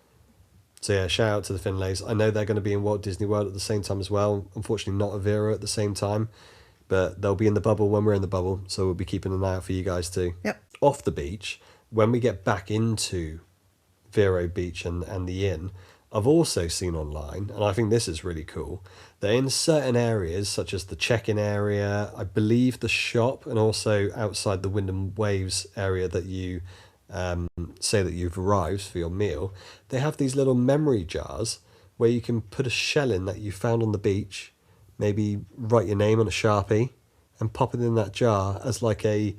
So yeah, shout out to the Finlays. I know they're going to be in Walt Disney World at the same time as well. Unfortunately, not at Vero at the same time, but they'll be in the bubble when we're in the bubble. So we'll be keeping an eye out for you guys too. Yep. Off the beach, when we get back into Vero Beach and the inn, I've also seen online, and I think this is really cool, that in certain areas, such as the check-in area, I believe the shop, and also outside the Wind and Waves area that you say that you've arrived for your meal, they have these little memory jars where you can put a shell in that you found on the beach, maybe write your name on a Sharpie, and pop it in that jar as like a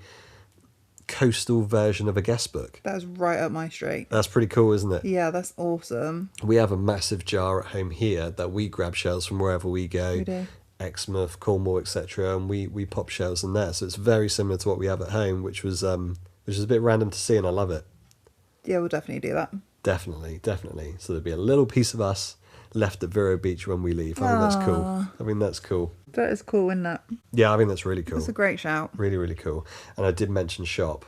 coastal version of a guest book. That's right up my street. That's pretty cool, isn't it? Yeah, that's awesome. We have a massive jar at home here that we grab shells from wherever we go. We do. Exmouth, Cornwall, etc., and we pop shells in there. So it's very similar to what we have at home, which is a bit random to see, and I love it. Yeah, we'll definitely do that. Definitely. So there'll be a little piece of us left at Vero Beach when we leave. I think that's cool. I think that's cool. That is cool, isn't it? Yeah, I think that's really cool. That's a great shout. Really, really cool. And I did mention shop.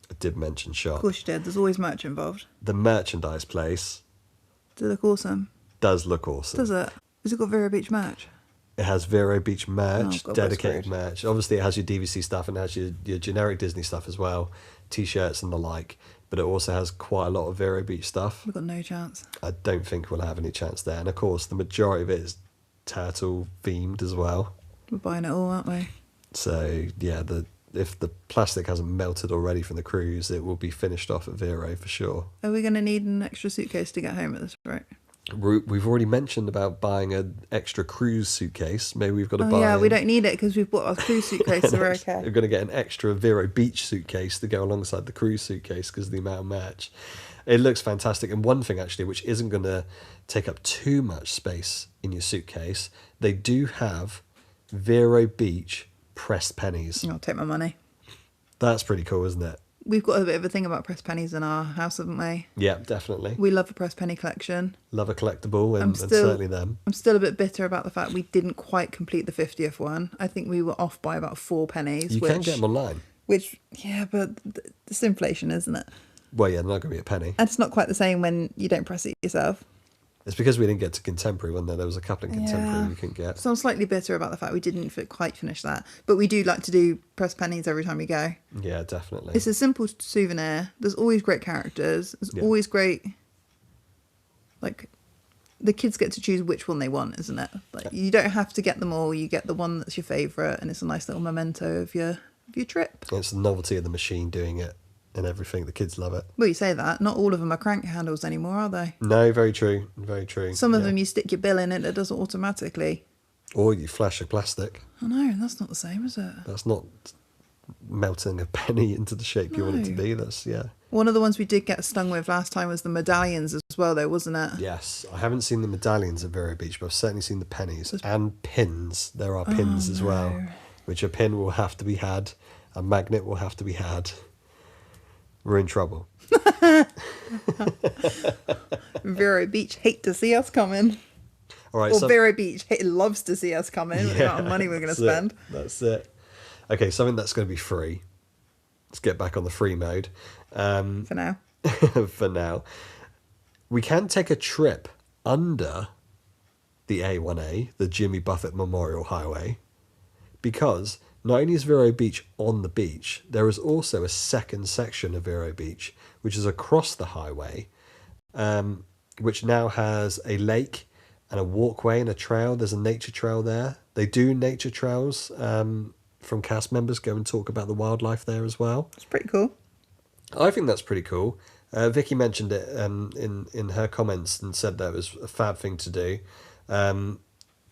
Of course you did. There's always merch involved. The merchandise place Does it look awesome? does look awesome. Does it? Has it got Vero Beach merch? It has Vero Beach merch, Oh, God, dedicated that's merch. Obviously, it has your DVC stuff and it has your generic Disney stuff as well, T-shirts and the like. But it also has quite a lot of Vero Beach stuff. We've got no chance. I don't think we'll have any chance there. And of course, the majority of it is turtle themed as well. We're buying it all, aren't we? So yeah, if the plastic hasn't melted already from the cruise, it will be finished off at Vero for sure. Are we going to need an extra suitcase to get home at this rate? We've already mentioned about buying an extra cruise suitcase. Maybe we've got to Oh buy. yeah, we don't need it because we've bought our cruise suitcase, so we're okay. We're going to get an extra Vero Beach suitcase to go alongside the cruise suitcase because of the amount of merch. It looks fantastic. And one thing actually, which isn't going to take up too much space in your suitcase, they do have Vero Beach pressed pennies. I'll take my money. That's pretty cool, isn't it? We've got a bit of a thing about pressed pennies in our house, haven't we? Yeah, definitely. We love a pressed penny collection. Love a collectible and certainly them. I'm still a bit bitter about the fact we didn't quite complete the 50th one. I think we were off by about 4 pennies. You can get them online. Which, yeah, but it's inflation, isn't it? Well, yeah, they're not going to be a penny. And it's not quite the same when you don't press it yourself. It's because we didn't get to contemporary, wasn't there? There was a couple in contemporary we couldn't get. So I'm slightly bitter about the fact we didn't quite finish that. But we do like to do pressed pennies every time we go. Yeah, definitely. It's a simple souvenir. There's always great characters. There's always great... Like, the kids get to choose which one they want, isn't it? Like, you don't have to get them all. You get the one that's your favourite, and it's a nice little memento of your trip. It's the novelty of the machine doing it and everything. The kids love it. Well, you say that. Not all of them are crank handles anymore, are they? No, very true. Very true. Some of them you stick your bill in it does it automatically. Or you flash a plastic. I know, that's not the same, is it? That's not melting a penny into the shape you want it to be. That's, yeah. One of the ones we did get stung with last time was the medallions as well, though, wasn't it? Yes. I haven't seen the medallions at Vero Beach, but I've certainly seen the pennies. And pins. There are pins as well. Which a pin will have to be had. A magnet will have to be had. We're in trouble. Vero Beach hate to see us coming. All right, Or Vero Beach loves to see us coming with the amount of money we're going to spend. That's it. Okay, something that's going to be free. Let's get back on the free mode. For now. For now. We can take a trip under the A1A, the Jimmy Buffett Memorial Highway, because not only is Vero Beach on the beach, there is also a second section of Vero Beach, which is across the highway, which now has a lake and a walkway and a trail. There's a nature trail there. They do nature trails from cast members go and talk about the wildlife there as well. It's pretty cool. I think that's pretty cool. Vicky mentioned it in her comments and said that it was a fab thing to do.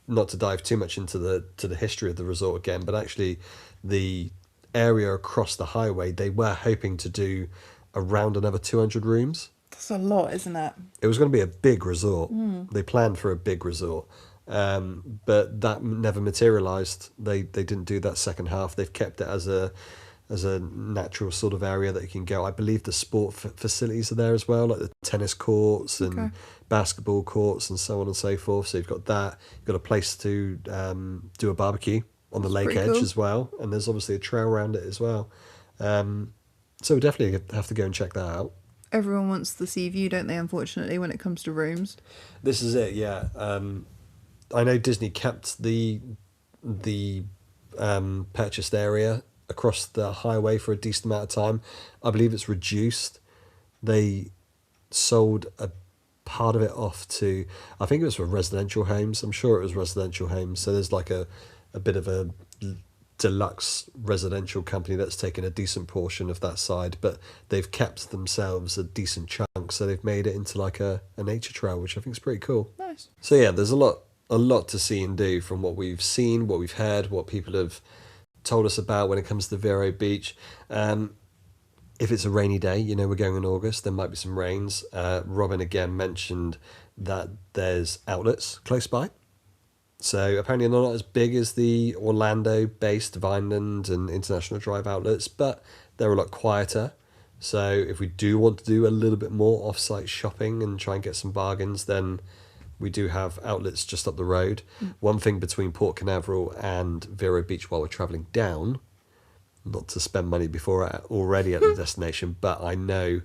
Not to dive too much into the history of the resort again, but actually the area across the highway, they were hoping to do around another 200 rooms. That's a lot, isn't it? It was going to be a big resort. They planned for a big resort, but that never materialised. They didn't do that second half. They've kept it as a natural sort of area that you can go. I believe the sport facilities are there as well, like the tennis courts and basketball courts and so on and so forth. So you've got that. You've got a place to do a barbecue on the lake edge as well. And there's obviously a trail around it as well. So we definitely have to go and check that out. Everyone wants the sea view, don't they, unfortunately, when it comes to rooms? This is it, yeah. I know Disney kept the purchased area across the highway for a decent amount of time. I believe it's reduced. They sold a part of it off to, I think it was for residential homes. I'm sure it was residential homes. So there's like a bit of a deluxe residential company that's taken a decent portion of that side, but they've kept themselves a decent chunk. So they've made it into like a nature trail, which I think is pretty cool. Nice. So yeah, there's a lot to see and do from what we've seen, what we've heard, what people have told us about when it comes to Vero Beach. If it's a rainy day, you know, we're going in August, there might be some rains. Robin again mentioned that there's outlets close by. So apparently they're not as big as the Orlando-based Vineland and International Drive outlets, but they're a lot quieter. So if we do want to do a little bit more off-site shopping and try and get some bargains, then we do have outlets just up the road. One thing between Port Canaveral and Vero Beach while we're travelling down, not to spend money before already at the destination, but I know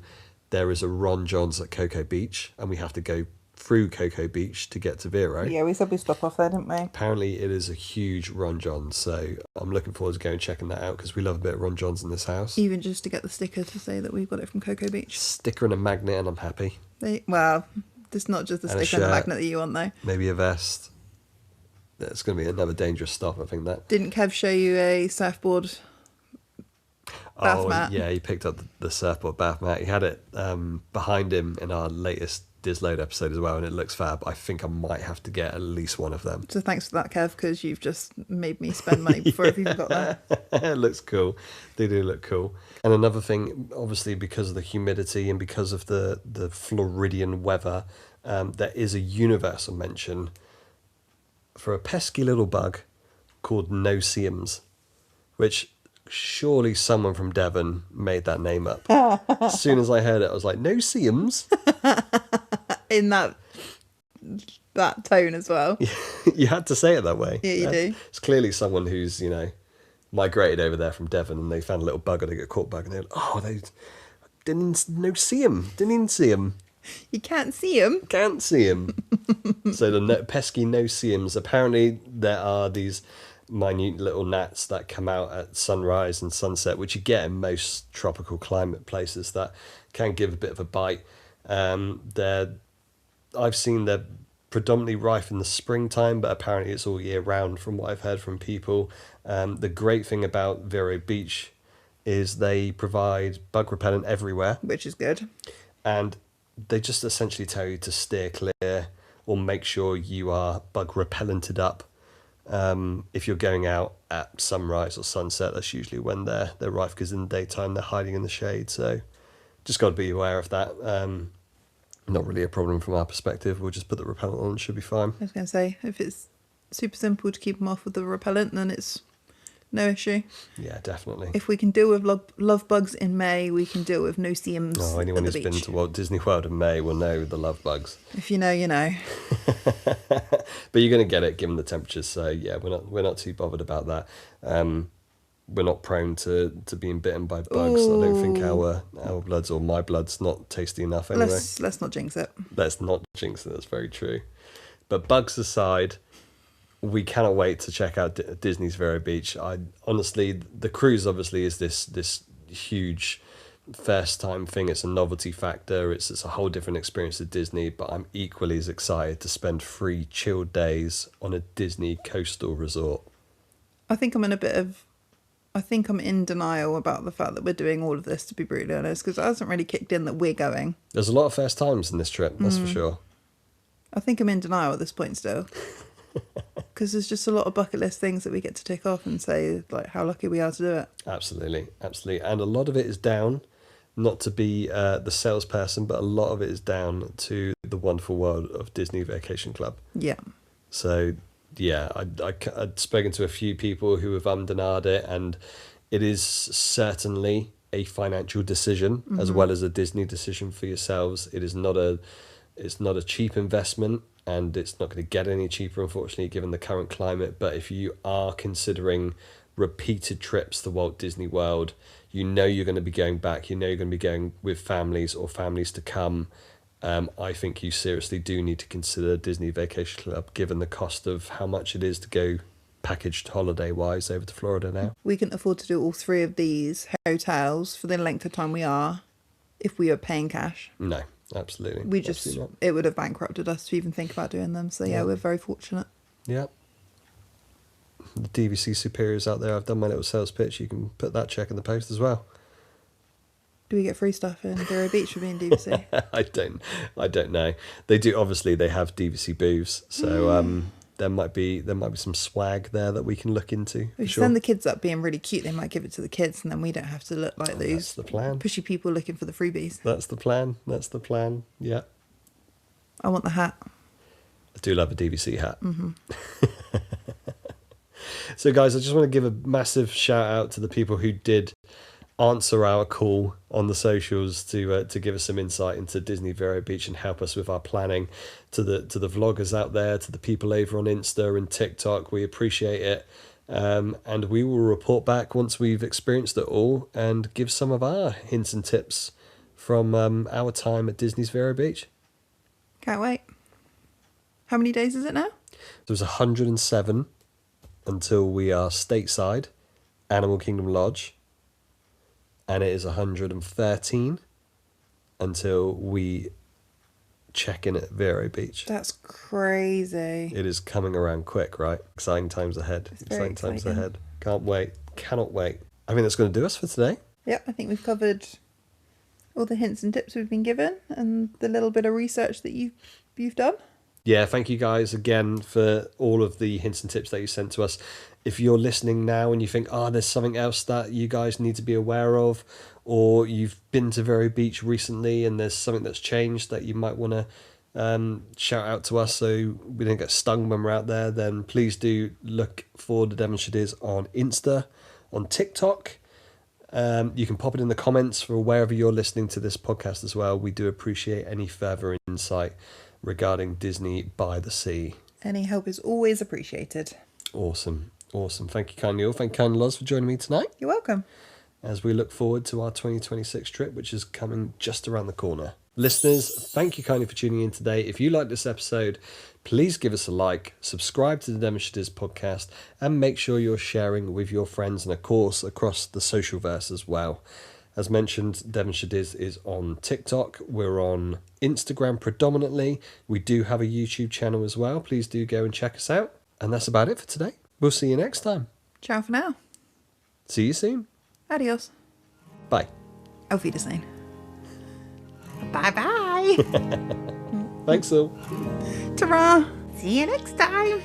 there is a Ron John's at Cocoa Beach, and we have to go through Cocoa Beach to get to Vero. Yeah, we said we'd stop off there, didn't we? Apparently it is a huge Ron John's, so I'm looking forward to going and checking that out because we love a bit of Ron John's in this house. Even just to get the sticker to say that we've got it from Cocoa Beach. Sticker and a magnet and I'm happy. Well, it's not just the And a sticker and the shirt. magnet that you want, though. Maybe a vest. It's going to be another dangerous stop, I think that. Didn't Kev show you a surfboard bath mat? Yeah, he picked up the surfboard bath mat. He had it behind him in our latest Disload episode as well, and it looks fab. I think I might have to get at least one of them. So thanks for that, Kev, because you've just made me spend money before I've even got there. It looks cool. They do look cool. And another thing, obviously because of the humidity and because of the Floridian weather, there is a universal mention for a pesky little bug called no-see-ums, which surely someone from Devon made that name up. As soon as I heard it, I was like, no-see-ums? In that tone as well. You had to say it that way. Yeah, you do. It's clearly someone who's, migrated over there from Devon and they found a little bugger, they got a caught bug, and they're like, oh, they didn't see him. Didn't even see him. You can't see him. Can't see him. So the pesky no-see-ums, apparently there are these minute little gnats that come out at sunrise and sunset, which you get in most tropical climate places that can give a bit of a bite. I've seen they're predominantly rife in the springtime, but apparently it's all year round from what I've heard from people. The great thing about Vero Beach is they provide bug repellent everywhere. Which is good. And they just essentially tell you to steer clear or make sure you are bug repellented up. If you're going out at sunrise or sunset, that's usually when they're rife, because in the daytime they're hiding in the shade. So just got to be aware of that. Not really a problem from our perspective. We'll just put the repellent on, should be fine. I was going to say, if it's super simple to keep them off with the repellent, then it's no issue. Yeah, definitely. If we can deal with love bugs in May, we can deal with no-see-ums Oh, anyone at the who's been beach. to Walt Disney World in May will know the love bugs. If you know, you know. But you're going to get it given the temperatures, so yeah, we're not too bothered about that. We're not prone to being bitten by bugs. Ooh. I don't think our blood's or my blood's not tasty enough anyway. Let's not jinx it. Let's not jinx it, that's very true. But bugs aside, we cannot wait to check out Disney's Vero Beach. Honestly, the cruise obviously is this huge first time thing. It's a novelty factor. It's a whole different experience at Disney, but I'm equally as excited to spend 3 chilled days on a Disney coastal resort. I think I'm in denial about the fact that we're doing all of this, to be brutally honest, because it hasn't really kicked in that we're going. There's a lot of first times in this trip, that's for sure. I think I'm in denial at this point still. Because there's just a lot of bucket list things that we get to tick off and say, like, how lucky we are to do it. Absolutely. And a lot of it is down, not to be the salesperson, but a lot of it is down to the wonderful world of Disney Vacation Club. Yeah. So, yeah, I'd spoken to a few people who have ummed and ahed it, and it is certainly a financial decision as well as a Disney decision for yourselves. It's not a cheap investment, and it's not going to get any cheaper, unfortunately, given the current climate. But if you are considering repeated trips to Walt Disney World, you know you're going to be going back, you know you're going to be going with families or families to come. I think you seriously do need to consider Disney Vacation Club, given the cost of how much it is to go packaged holiday wise over to Florida now. We can afford to do all 3 of these hotels for the length of time we are if we were paying cash. No, absolutely. We just, Absolutely not. it would have bankrupted us to even think about doing them. So yeah, we're very fortunate. Yeah. The DVC superiors out there, I've done my little sales pitch. You can put that check in the post as well. Do we get free stuff in Vero Beach for being DVC? I don't know. They do, obviously they have DVC booths, so there might be some swag there that we can look into. We should send the kids up being really cute. They might give it to the kids, and then we don't have to look like those. That's the plan. Pushy people looking for the freebies. That's the plan. That's the plan. Yeah. I want the hat. I do love a DVC hat. Mm-hmm. So guys, I just want to give a massive shout out to the people who did answer our call on the socials to give us some insight into Disney Vero Beach and help us with our planning. To the vloggers out there, to the people over on Insta and TikTok, we appreciate it, and we will report back once we've experienced it all and give some of our hints and tips from our time at Disney's Vero Beach. Can't wait. How many days is it now? There's 107 until we are stateside, Animal Kingdom Lodge. And it is 113 until we check in at Vero Beach. That's crazy. It is coming around quick, right? Exciting times ahead. Very Times exciting. ahead. Can't wait. Cannot wait. I think that's going to do us for today. Yep, I think we've covered all the hints and tips we've been given and the little bit of research that you've done. Yeah, thank you guys again for all of the hints and tips that you sent to us. If you're listening now and you think, there's something else that you guys need to be aware of, or you've been to Vero Beach recently and there's something that's changed that you might want to shout out to us so we don't get stung when we're out there, then please do look for the Demonstratives on Insta, on TikTok. You can pop it in the comments for wherever you're listening to this podcast as well. We do appreciate any further insight regarding Disney by the Sea. Any help is always appreciated. Awesome. Thank you kindly all. Thank you kindly Loz for joining me tonight You're welcome. as we look forward to our 2026 trip, which is coming just around the corner. Listeners, thank you kindly for tuning in today. If you like this episode, please give us a like, subscribe to the Demonstratives podcast, and make sure you're sharing with your friends and, of course, across the social verse as well. As mentioned, Demonstratives is on TikTok. We're on Instagram predominantly. We do have a YouTube channel as well. Please do go and check us out. And that's about it for today. We'll see you next time. Ciao for now. See you soon. Adios. Bye. Auf Wiedersehen. Bye-bye. Thanks all. Ta-ra. See you next time.